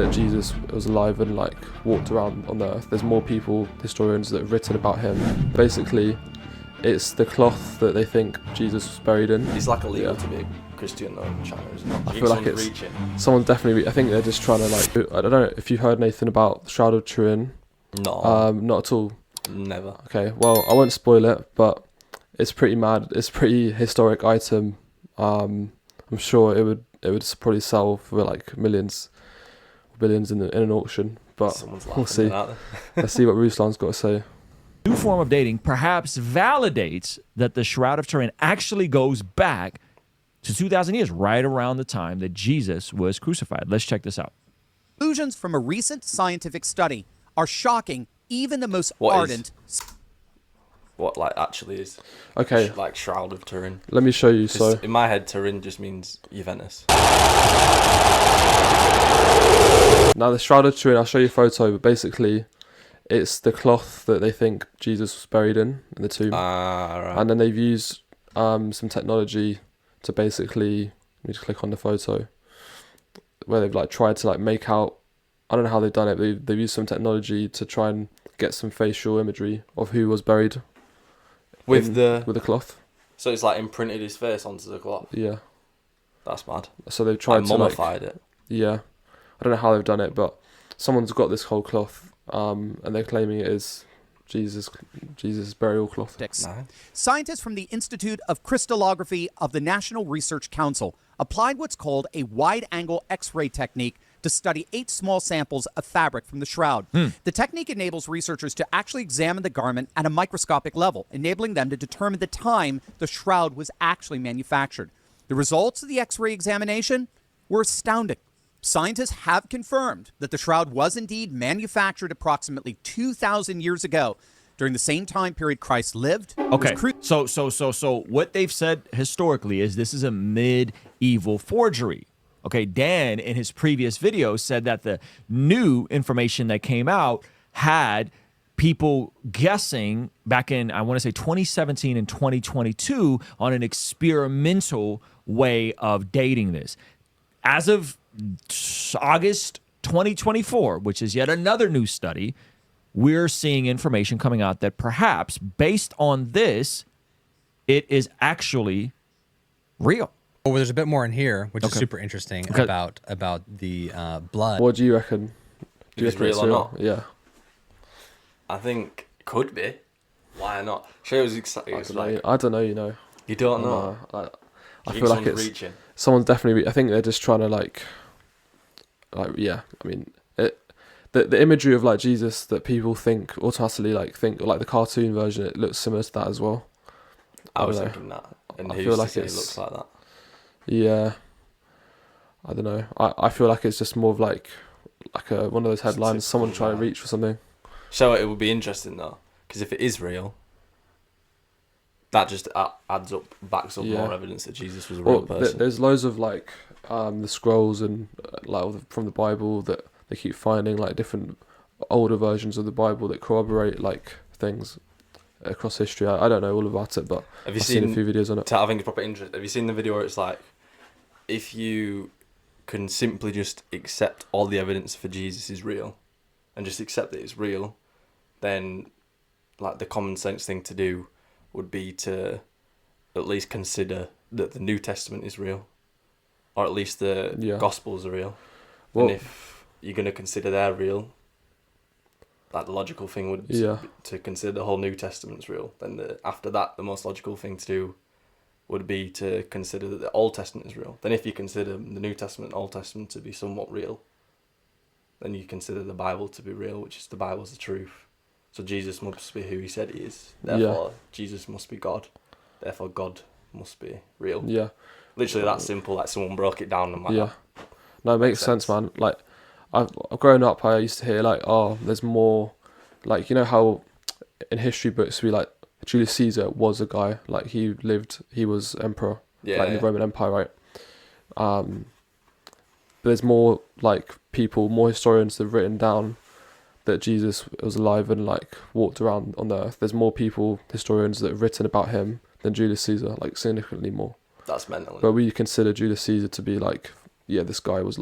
that Jesus was alive and like walked around on the earth. There's more people, historians, that have written about him. Basically, it's the cloth that they think Jesus was buried in. It's like illegal to be a Christian though in China, isn't it? I feel like it's someone's definitely. I think they're just trying to like. I don't know if you've heard Nathan about the Shroud of Turin. No. Not at all. Never. Okay, well I won't spoil it, but it's pretty mad. It's a pretty historic item. I'm sure it would probably sell for like billions in an auction. But we'll see. Let's see what Ruslan's got to say. New form of dating perhaps validates that the Shroud of Turin actually goes back to 2,000 years, right around the time that Jesus was crucified. Let's check this out. Conclusions from a recent scientific study are shocking even the most ardent. What like actually is? Okay. Like Shroud of Turin. Let me show you. So in my head, Turin just means Juventus. Now the Shroud of Turin, I'll show you a photo, but basically it's the cloth that they think Jesus was buried in the tomb. Right. And then they've used some technology to basically, let me just click on the photo, where they've like tried to like make out, I don't know how they've done it, they've used some technology to try and get some facial imagery of who was buried with the cloth. So it's like imprinted his face onto the cloth. Yeah. That's mad. So they've tried to mummified it. Yeah. I don't know how they've done it, but someone's got this whole cloth, and they're claiming it is Jesus' burial cloth. Nice. Scientists from the Institute of Crystallography of the National Research Council applied what's called a wide-angle X-ray technique to study 8 small samples of fabric from the shroud. The technique enables researchers to actually examine the garment at a microscopic level, enabling them to determine the time the shroud was actually manufactured. The results of the X-ray examination were astounding. Scientists have confirmed that the shroud was indeed manufactured approximately 2,000 years ago, during the same time period Christ lived. Okay, so what they've said historically is this is a medieval forgery. Okay, Dan in his previous video said that the new information that came out had people guessing back in, I want to say 2017 and 2022 on an experimental way of dating this. As of August 2024, which is yet another new study, we're seeing information coming out that perhaps based on this, it is actually real. Well, there's a bit more in here, which is super interesting about the blood. What do you reckon? Do you think it's real or not? Yeah. I think it could be. Why not? Sure, was exciting. I don't know. You know. You don't know. I feel like it's reaching. Someone's definitely. I think they're just trying to like yeah. I mean, the imagery of like Jesus that people think automatically think the cartoon version. It looks similar to that as well. I was thinking that, and I feel like it looks like that. Yeah. I don't know. I feel like it's just more of like one of those headlines. Someone trying to reach for something. So it would be interesting though, because if it is real, that just backs up more evidence that Jesus was a real person. There's loads of the scrolls and from the Bible that they keep finding different older versions of the Bible that corroborate things across history. I don't know all about it, but I've seen a few videos on it. I think it's proper interesting. Have you seen the video where it's if you can simply just accept all the evidence for Jesus is real, and just accept that it's real, then the common sense thing to do would be to at least consider that the New Testament is real, or at least the Gospels are real. Well, and if you're going to consider they're real, the logical thing would be to consider the whole New Testament's real. Then after that, the most logical thing to do would be to consider that the Old Testament is real. Then if you consider the New Testament and Old Testament to be somewhat real, then you consider the Bible to be real, which is the Bible's the truth. So Jesus must be who he said he is. Therefore, Jesus must be God. Therefore, God must be real. Yeah. Literally that simple, someone broke it down and yeah. No, it makes sense, man. I've grown up, I used to hear there's more, you know how in history books we Julius Caesar was a guy, he was emperor, in the Roman Empire, right? But there's more people, more historians that have written down that Jesus was alive and walked around on the earth. There's more people, historians that have written about him than Julius Caesar, significantly more. That's mental. But we consider Julius Caesar to be this guy was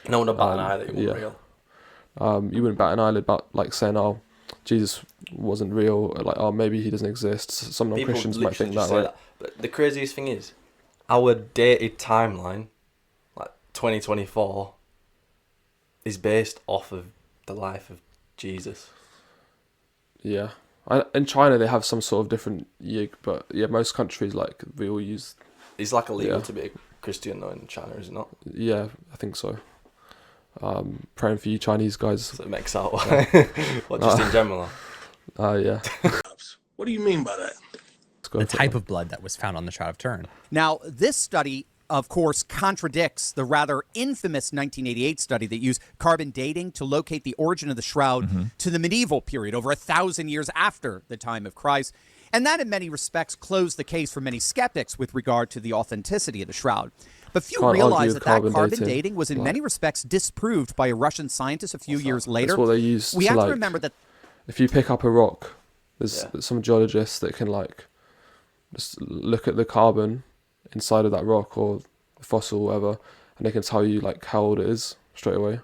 No one would bat an eye that it wasn't real. You wouldn't bat an eyelid about like saying, "Oh, Jesus wasn't real," or like, "Oh, maybe he doesn't exist." Some non-Christians might think that, right? But the craziest thing is, our dated timeline, like 2024, is based off of the life of Jesus. Yeah. In China, they have some sort of different year, but yeah, most countries, like, we all use... It's like illegal to be a Christian, though, in China, is it not? Yeah, I think so. Praying for you Chinese guys. So it makes out. What, just in general? Yeah. What do you mean by that? The type of blood that was found on the Shroud of Turin. Now, this study, of course, contradicts the rather infamous 1988 study that used carbon dating to locate the origin of the shroud to the medieval period, over 1,000 years after the time of Christ. And that, in many respects, closed the case for many skeptics with regard to the authenticity of the shroud. But few realize that carbon dating was, in many respects, disproved by a Russian scientist a few years later. That's what they used. We have to remember that if you pick up a rock, there's some geologists that can, like, just look at the carbon inside of that rock or the fossil or whatever, and they can tell you, like, how old it is straight away.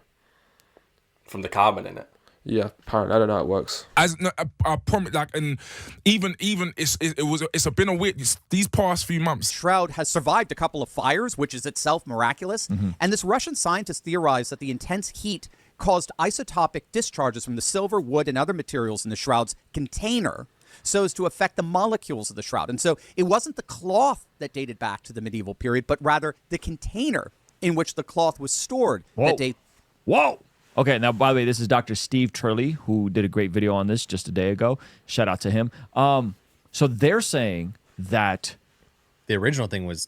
From the carbon in it. Yeah, apparently I don't know how it works. As I promise, like, and even it's been a weird these past few months. Shroud has survived a couple of fires, which is itself miraculous. And this Russian scientist theorized that the intense heat caused isotopic discharges from the silver, wood, and other materials in the shroud's container, so as to affect the molecules of the shroud. And so it wasn't the cloth that dated back to the medieval period, but rather the container in which the cloth was stored. Whoa! Okay, now, by the way, this is Dr. Steve Turley, who did a great video on this just a day ago. Shout out to him. So they're saying that the original thing was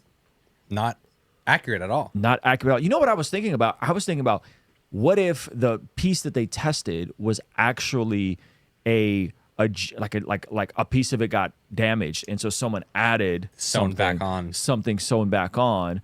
not accurate at all. Not accurate. You know what I was thinking about? I was thinking about, what if the piece that they tested was actually a piece of it got damaged, and so someone added something sewn back on.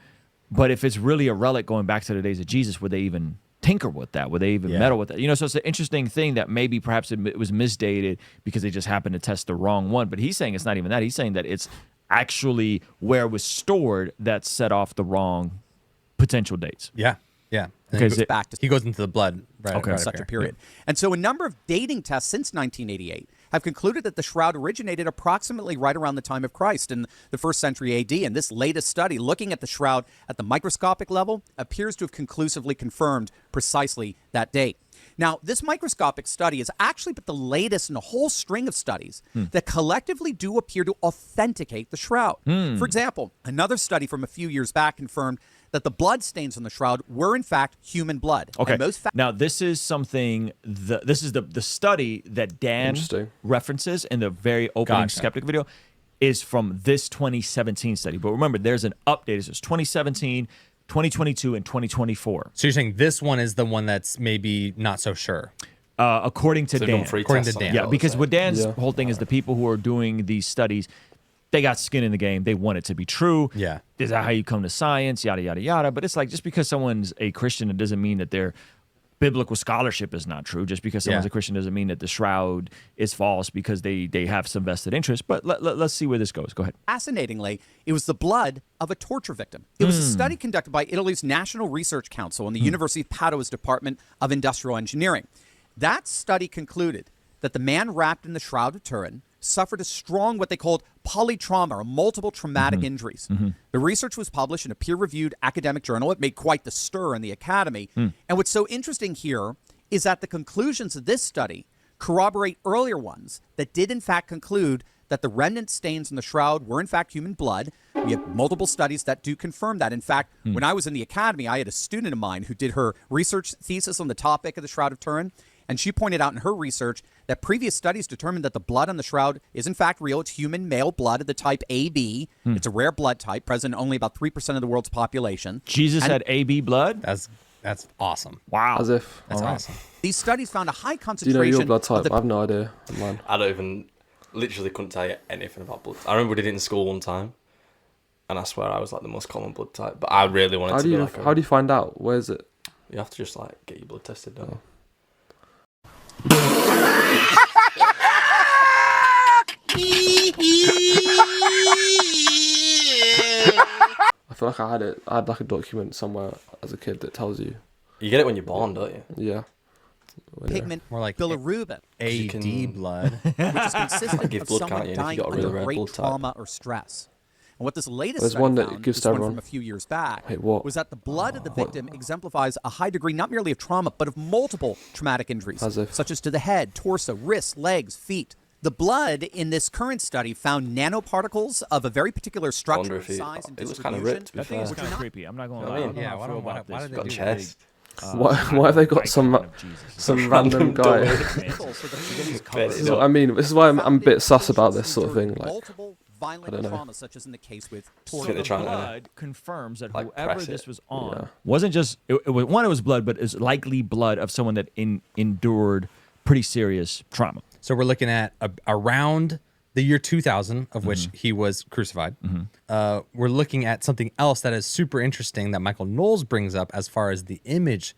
But if it's really a relic going back to the days of Jesus, would they even tinker with that? Would they even meddle with that? You know, so it's an interesting thing that maybe perhaps it was misdated because they just happened to test the wrong one. But he's saying it's not even that. He's saying that it's actually where it was stored that set off the wrong potential dates. Yeah. Because he goes into the blood right such a period. And so a number of dating tests since 1988 have concluded that the shroud originated approximately right around the time of Christ in the 1st century AD. And this latest study, looking at the shroud at the microscopic level, appears to have conclusively confirmed precisely that date. Now, this microscopic study is actually but the latest in a whole string of studies that collectively do appear to authenticate the shroud. For example, another study from a few years back confirmed that the blood stains on the shroud were in fact human blood. Okay. Now, this is something. This is the study that Dan references in the very opening skeptic video is from this 2017 study. But remember, there's an update. It's 2017, 2022, and 2024. So you're saying this one is the one that's maybe not so sure? According to Dan. According to Dan. Yeah, because what Dan's whole thing is the people who are doing these studies, they got skin in the game. They want it to be true. Yeah. Is that how you come to science? Yada, yada, yada. But it's like, just because someone's a Christian, it doesn't mean that their biblical scholarship is not true. Just because someone's a Christian doesn't mean that the shroud is false because they have some vested interest. But let's see where this goes. Go ahead. Fascinatingly, it was the blood of a torture victim. It was a study conducted by Italy's National Research Council and the University of Padua's Department of Industrial Engineering. That study concluded that the man wrapped in the Shroud of Turin suffered a strong, what they called polytrauma, or multiple traumatic injuries. The research was published in a peer-reviewed academic journal. It made quite the stir in the academy. And what's so interesting here is that the conclusions of this study corroborate earlier ones that did in fact conclude that the remnant stains in the shroud were in fact human blood. We have multiple studies that do confirm that. In fact, when I was in the academy, I had a student of mine who did her research thesis on the topic of the Shroud of Turin. And she pointed out in her research that previous studies determined that the blood on the shroud is in fact real. It's human male blood of the type AB. It's a rare blood type, present in only about 3% of the world's population. Jesus had AB blood? That's awesome. Wow. As if. That's awesome. These studies found a high Do you concentration. know your blood type? I have no idea. Mine. I don't even, literally couldn't tell you anything about blood. I remember we did it in school one time, and I swear I was like the most common blood type. But I really wanted to be like. How do you find out? Where is it? You have to just like get your blood tested, don't you? I feel like I had like a document somewhere as a kid that tells you. You get it when you're born, don't you? Yeah. Pigment More like bilirubin, You AD can- blood. which is consistent give of blood, someone can't you, if you dying got a really under red great blood type? trauma or stress. And what this latest There's study one that found, gives this to one everyone. from a few years back, Wait, what? was that the blood of the victim exemplifies a high degree not merely of trauma, but of multiple traumatic injuries, As if. such as to the head, torso, wrists, legs, feet. The blood in this current study found nanoparticles of a very particular structure, if he- size, and it looks kind of distribution. ripped, to be That thing is fair. kind of creepy. I'm not going to I lie. mean, I don't know yeah, how I why feel don't- about why this. did they Got do chest. Why have they got some So random guy? This is what I mean. This is why I'm a bit sus about this sort of thing. Like, multiple violent I don't know. trauma, such as in the case with So think they're the trying to, blood confirms that like, whoever press this it. was on Yeah. wasn't just it was one. It was blood, but it's likely blood of someone that endured pretty serious trauma. So we're looking at around the year 2000, of which he was crucified. We're looking at something else that is super interesting that Michael Knowles brings up as far as the image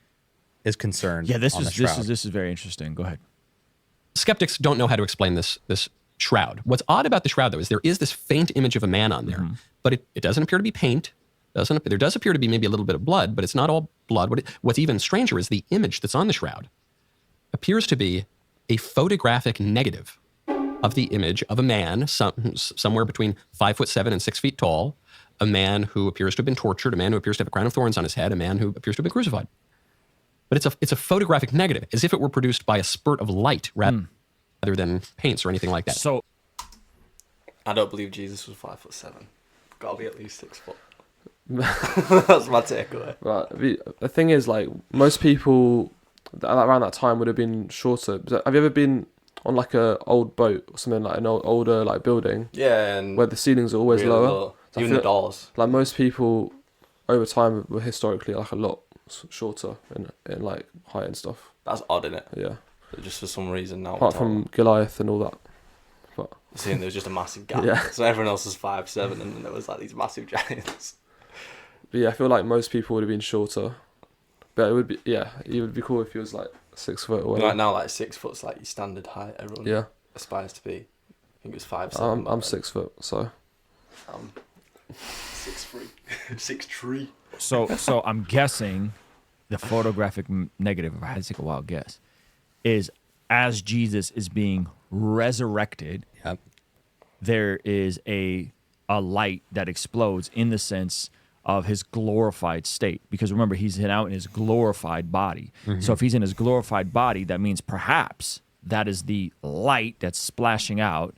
is concerned. Yeah, this on the is shroud. this is very interesting. Go ahead. Skeptics don't know how to explain this shroud. What's odd about the shroud, though, is there is this faint image of a man on there, but it doesn't appear to be paint. There does appear to be maybe a little bit of blood, but it's not all blood. What's even stranger is the image that's on the shroud appears to be a photographic negative of the image of a man somewhere between 5'7" and 6 feet tall, a man who appears to have been tortured, a man who appears to have a crown of thorns on his head, a man who appears to have been crucified. But it's a photographic negative, as if it were produced by a spurt of light rather than paints or anything like that. So I don't believe Jesus was 5'7". Got to be at least 6 foot. That's my takeaway. right. The thing is, like, most people around that time would have been shorter. Have you ever been on like a old boat or something, like an older like building Yeah, and where the ceilings are always really lower? low. So I Even the feel doors. like most people over time were historically like a lot shorter in like height and stuff. That's odd, isn't it? Yeah. Just for some reason now. Apart from Goliath and all that. But seeing there was just a massive gap. Yeah. So everyone else was 5'7", and then there was like these massive giants. But yeah, I feel like most people would have been shorter. But it would be, yeah, it would be cool if he was like 6 foot or whatever. Like now, like 6 foot's like your standard height. Everyone Yeah. aspires to be. I think it was 5'7". I'm 6 foot, so. 6'3". 6'3". so I'm guessing the photographic negative, if I had to take a wild guess, is as Jesus is being resurrected, Yep. there is a light that explodes in the sense of his glorified state. Because remember, he's out in his glorified body. So if he's in his glorified body, that means perhaps that is the light that's splashing out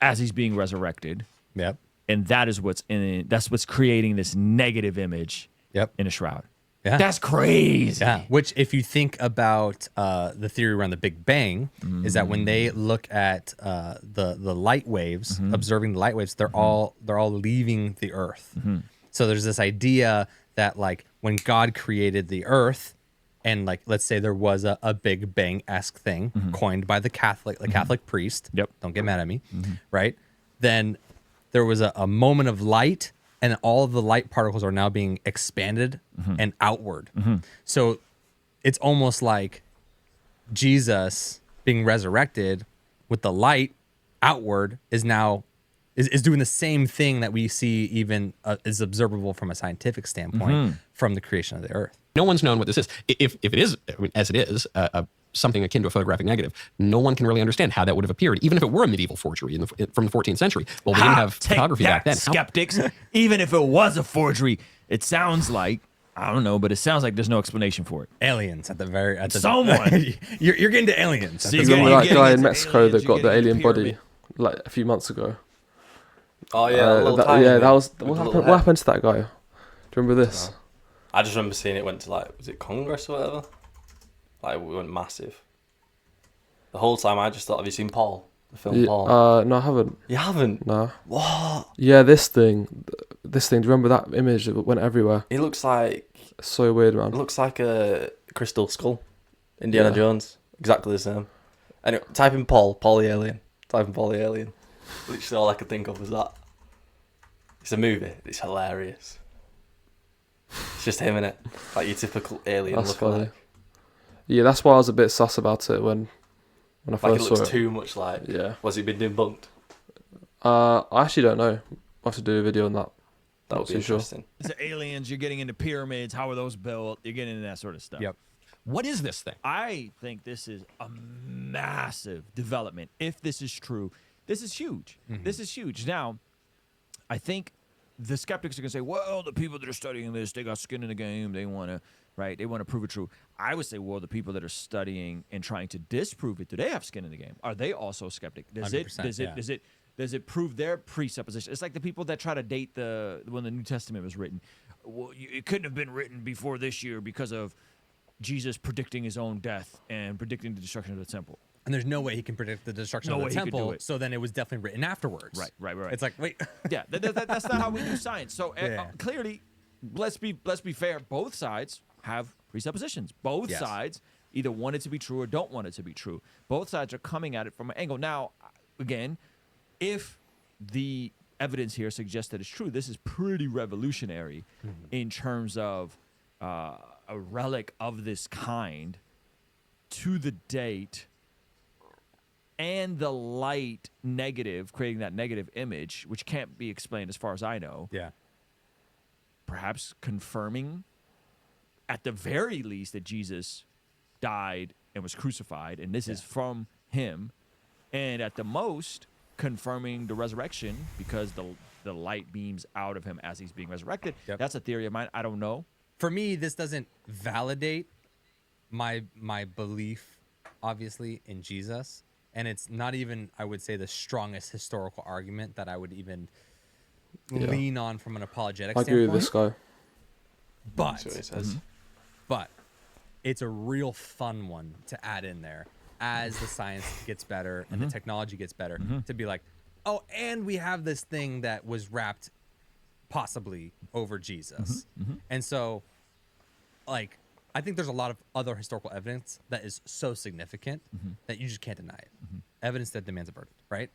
as he's being resurrected. Yep. And that is what's that's what's creating this negative image Yep. in a shroud. Yeah. That's crazy. Yeah, which if you think about the theory around the Big Bang, is that when they look at the light waves, observing the light waves, they're all leaving the Earth. So there's this idea that like when God created the Earth, and like let's say there was a Big Bang-esque thing coined by the Catholic priest. Yep. Don't get mad at me, right? Then there was a moment of light. And all of the light particles are now being expanded and outward. So it's almost like Jesus being resurrected with the light outward is now is doing the same thing that we see even is observable from a scientific standpoint from the creation of the earth. No one's known what this is. If it is, I mean, as it is, something akin to a photographic negative, no one can really understand how that would have appeared, even if it were a medieval forgery from the 14th century. Well, we didn't have Take photography that, back then. skeptics. Even if it was a forgery, it sounds like, I don't know, but it sounds like there's no explanation for it. Aliens at the Someone. you're getting to aliens. So You you're remember getting- that you're guy getting in to Mexico aliens, that you're got the getting alien body pyramid. like a few months ago? Oh yeah, a little tiny yeah, bit that was with what the happened. little What head. happened to that guy? Do you remember this? I just remember seeing it went to like, was it Congress or whatever? Like we went massive. The whole time I just thought, have you seen Paul? The film Paul? No, I haven't. You haven't? No. What? Yeah, this thing. Do you remember that image that went everywhere? It looks like It's so weird, man. a crystal skull. Indiana Yeah. Jones. Exactly the same. Anyway, type in Paul the alien. Type in Paul the alien. Literally all I could think of was that. It's a movie. It's hilarious. It's just him in it. Like your typical alien That's looking funny. like. Yeah, that's why I was a bit sus about it when I Like it first saw looks it. too much like. Yeah. Was it been debunked? I actually don't know. I have to do a video on that. That would be too sure. interesting. It's the aliens. You're getting into pyramids. How are those built? You're getting into that sort of stuff. Yep. What is this thing? I think this is a massive development. If this is true, this is huge. This is huge. Now, I think the skeptics are going to say, well, the people that are studying this, they got skin in the game. They want to, right? They want to prove it true. I would say, well, the people that are studying and trying to disprove it, do they have skin in the game? Are they also skeptic? 100%, Does it prove their presupposition? It's like the people that try to date when the New Testament was written. Well, it couldn't have been written before this year because of Jesus predicting his own death and predicting the destruction of the temple. And there's no way he can predict the destruction No of way the he could do temple. it. So then it was definitely written afterwards. Right. It's like, wait. Yeah, that's not how we do science. So Yeah. clearly, let's be fair. Both sides have presuppositions. Both Yes. sides either want it to be true or don't want it to be true. Both sides are coming at it from an angle. Now, again, if the evidence here suggests that it's true, this is pretty revolutionary in terms of a relic of this kind to the date and the light negative, creating that negative image, which can't be explained as far as I know, Yeah. perhaps confirming at the very least that Jesus died and was crucified, and this is from him, and at the most confirming the resurrection because the light beams out of him as he's being resurrected. Yep. That's a theory of mine. I don't know. For me, this doesn't validate my belief, obviously, in Jesus. And it's not even, I would say, the strongest historical argument that I would even lean on from an apologetic I agree standpoint. with this guy. But, That's what it says. but it's a real fun one to add in there as the science gets better and the technology gets better, to be like, oh, and we have this thing that was wrapped possibly over Jesus. And so, like, I think there's a lot of other historical evidence that is so significant that you just can't deny it. Evidence that demands a verdict, right?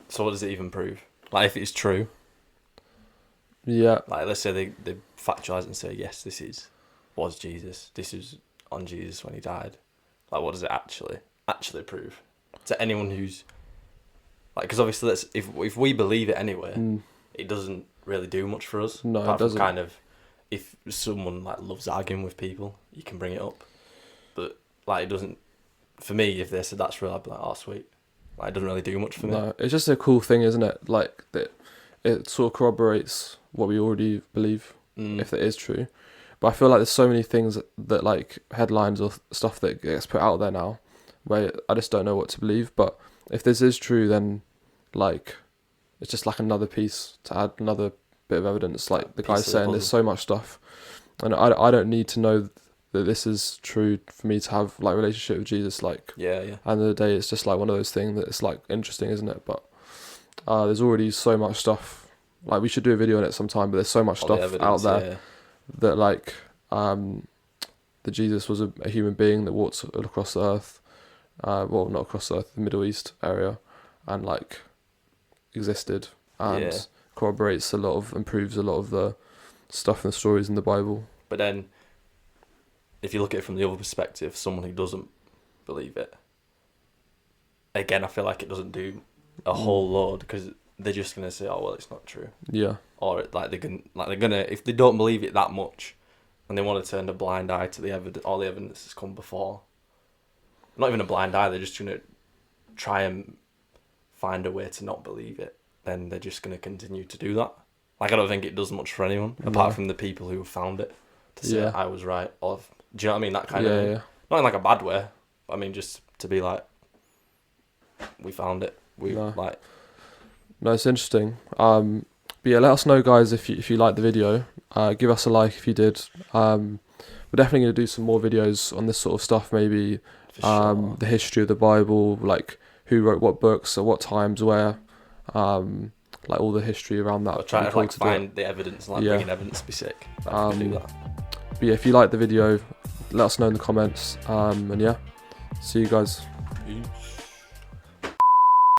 So what does it even prove? Like, if it's true, Yeah, like, let's say they factualize it and say, yes, was Jesus. This is on Jesus when he died. Like, what does it actually prove to anyone who's like? Because obviously, if we believe it anyway, it doesn't really do much for us. No, it apart from doesn't. kind of, if someone like loves arguing with people, you can bring it up. But like, it doesn't. For me, if they said that's real, I'd be like, oh, sweet. Like, it doesn't really do much for me. no, it's just a cool thing, isn't it? Like that, it sort of corroborates what we already believe, if it is true. But I feel like there's so many things that like headlines or stuff that gets put out there now, where I just don't know what to believe. But if this is true, then like it's just like another piece to add, another bit of evidence. Like the Piece guy's of the saying, there's puzzle. so much stuff, and I don't need to know that this is true for me to have like relationship with Jesus. Like Yeah. at the end of the day, it's just like one of those things that it's like interesting, isn't it? But there's already so much stuff. Like we should do a video on it sometime, but there's so much All the stuff out evidence, there yeah. that like that Jesus was a human being that walked across the earth, well, not across the earth, the Middle East area, and like existed and Yeah. corroborates and proves a lot of the stuff and the stories in the Bible. But then, if you look at it from the other perspective, someone who doesn't believe it, again, I feel like it doesn't do a whole load because they're just gonna say, "Oh, well, it's not true," Yeah, or like they're gonna if they don't believe it that much, and they want to turn a blind eye to all the evidence that's come before. Not even a blind eye; they're just gonna try and find a way to not believe it. Then they're just gonna continue to do that. Like, I don't think it does much for anyone apart from the people who have found it to say I was right. Or do you know what I mean? That kind of yeah. not in like a bad way. But I mean, just to be like, we found it. Like. No, it's interesting. But yeah, let us know, guys, if you like the video. Give us a like if you did. We're definitely going to do some more videos on this sort of stuff, maybe Sure. the history of the Bible, like who wrote what books at what times, where, like all the history around that. I'll try Pretty to like cool do it. find the evidence and like Yeah. bringing evidence to be sick. I can do that. But yeah, if you like the video, let us know in the comments. And yeah, see you guys. Peace.